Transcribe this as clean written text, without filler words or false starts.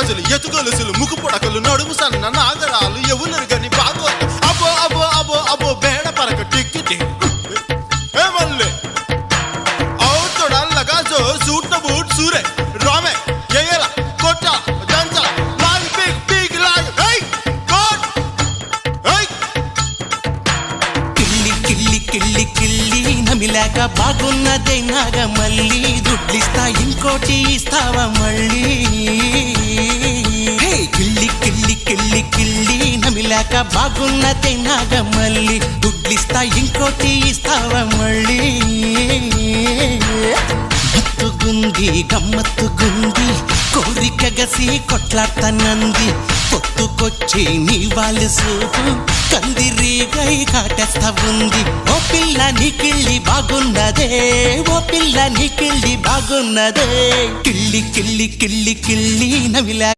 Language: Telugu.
గాజులు ఎతుగొలుసులు ముక్కు పొడకలు నడుము సన్న నాగరాలు ఎవరు గని బాగో అబో అబో అబో అబో బేడ పరక టిక్కి మళ్ళీ అవుతోడల్లగా సూట్ బూట్ సూరే రామే ఎయ్యల కొట్ట దంచ లాగి పీక్ పీక్ లాగి కిల్లి కిల్లి కిల్లి నమిలాక బాగున్నదే నాగమల్లి దుడ్లిస్తా ఇంకోటి ఇస్తావా మళ్ళీ కిల్లి కిల్లి కిల్లి కిల్లి నమిలాక బాగున్నదే నాగమల్లి దుడ్లిస్తా ఇంకోటి ఇస్తావా మళ్ళీ మత్తుగుంది గమ్మత్తుగుంది కోరిక గసి కొట్లాడతానంది పొత్తుకొచ్చి నీ వాళ్ళు సూపు కందిరీగై కాటేస్తా ఉంది ఓ పిల్ల నీకిళ్ళి బాగున్నదే ఓ పిల్ల నీకిళ్ళి బాగున్నదే కిల్లి కిల్లి కిల్లి కిల్లి నవిలా